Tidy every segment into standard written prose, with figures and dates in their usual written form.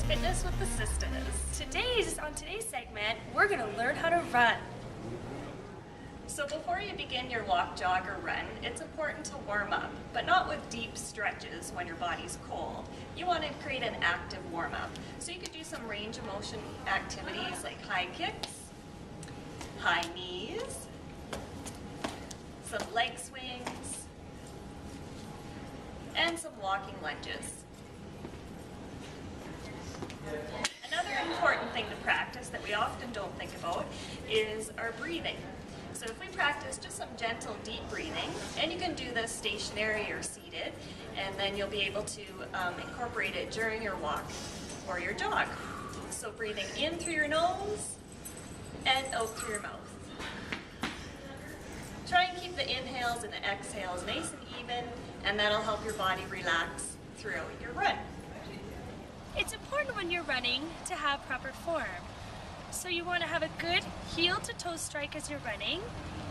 Fitness with the Sistas. On today's segment, we're going to learn how to run. So before you begin your walk, jog, or run, it's important to warm up, but not with deep stretches when your body's cold. You want to create an active warm-up. So you could do some range of motion activities like high kicks, high knees, some leg swings, and some walking lunges. Another important thing to practice that we often don't think about is our breathing. So if we practice just some gentle deep breathing, and you can do this stationary or seated, and then you'll be able to incorporate it during your walk or your jog. So breathing in through your nose and out through your mouth. Try and keep the inhales and the exhales nice and even, and that'll help your body relax throughout your run. It's important when you're running to have proper form. So you want to have a good heel to toe strike as you're running,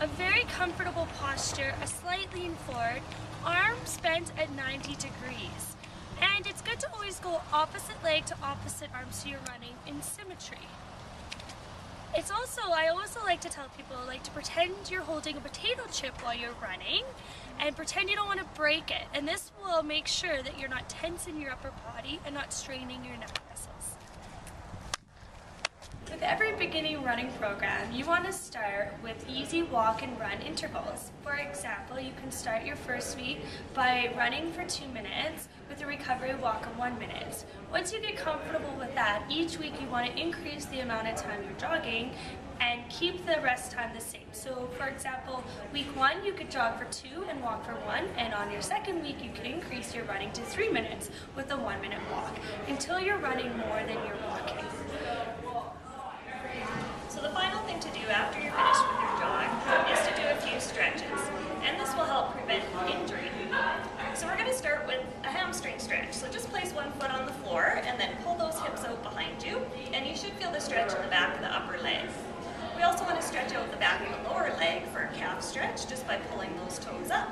a very comfortable posture, a slight lean forward, arms bent at 90 degrees. And it's good to always go opposite leg to opposite arm so you're running in symmetry. I also like to tell people, to pretend you're holding a potato chip while you're running and pretend you don't want to break it. And this will make sure that you're not tensing your upper body and not straining your neck muscles. With every beginning running program, you want to start with easy walk and run intervals. For example, you can start your first week by running for 2 minutes with a recovery walk of 1 minute. Once you get comfortable with that, each week you want to increase the amount of time you're jogging and keep the rest time the same. So for example, week 1 you could jog for 2 and walk for 1, and on your second week you could increase your running to 3 minutes with a 1 minute walk until you're running more than you're walking. So the final thing to do after you're finished with your jog is to do a few stretches, and this will help prevent injury. So we're going to start with a hamstring stretch. So just place one foot on the floor and then pull those hips out behind you, and you should feel the stretch in the back of the upper leg. We also want to stretch out the back of the lower leg for a calf stretch just by pulling those toes up.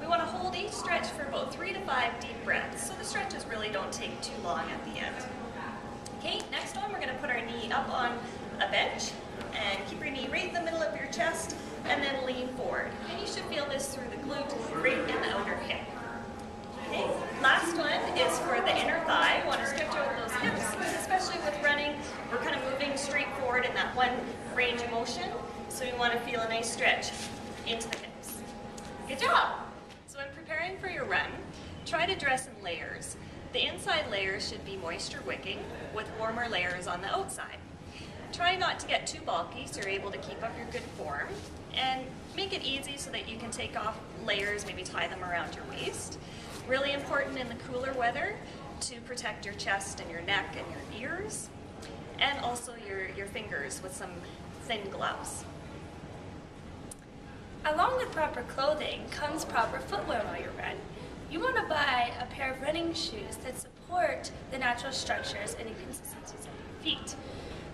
We want to hold each stretch for about 3 to 5 deep breaths, so the stretches really don't take too long at the end. Okay, next one we're going to put our knee up on a bench and keep your knee right in the middle of your chest and then lean forward. And you should feel this through the glute right in the outer hip. Okay, last one is for the inner thigh. You want to stretch out those hips, especially with running. We're kind of moving straight forward in that one range of motion, so you want to feel a nice stretch into the hips. Good job! So in preparing for your run, try to dress in layers. The inside layers should be moisture wicking with warmer layers on the outside. Try not to get too bulky so you're able to keep up your good form, and make it easy so that you can take off layers, maybe tie them around your waist. Really important in the cooler weather to protect your chest and your neck and your ears, and also your fingers with some thin gloves. Along with proper clothing comes proper footwear while you run. You want to buy a pair of running shoes that support the natural structures and inconsistencies of your feet.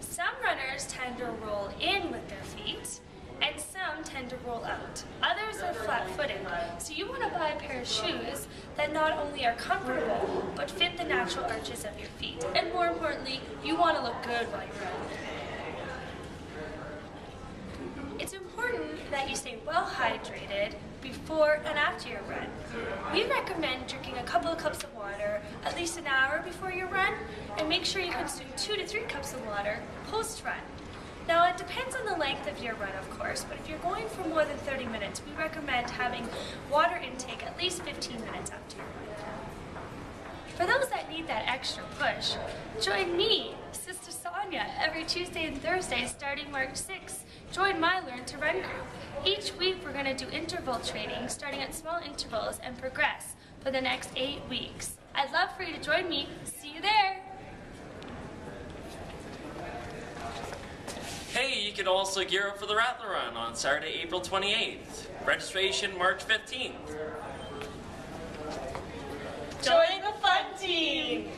Some runners tend to roll in with their feet, and some tend to roll out. Others are flat-footed, so you want to buy a pair of shoes that not only are comfortable, but fit the natural arches of your feet. And more importantly, you want to look good while you run. It's important that you stay well hydrated before and after your run. We recommend drinking a couple of cups of water at least an hour before your run, and make sure you consume 2 to 3 cups of water post-run. Now it depends on the length of your run, of course, but if you're going for more than 30 minutes, we recommend having water intake at least 15 minutes after your run. For those that need that extra push, join me, Sister Sonia, every Tuesday and Thursday starting March 6th. Join my Learn to Run group. Each week we're going to do interval training, starting at small intervals, and progress for the next 8 weeks. I'd love for you to join me. See you there! Hey, you can also gear up for the Rattler Run on Saturday, April 28th. Registration March 15th. Join the fun team!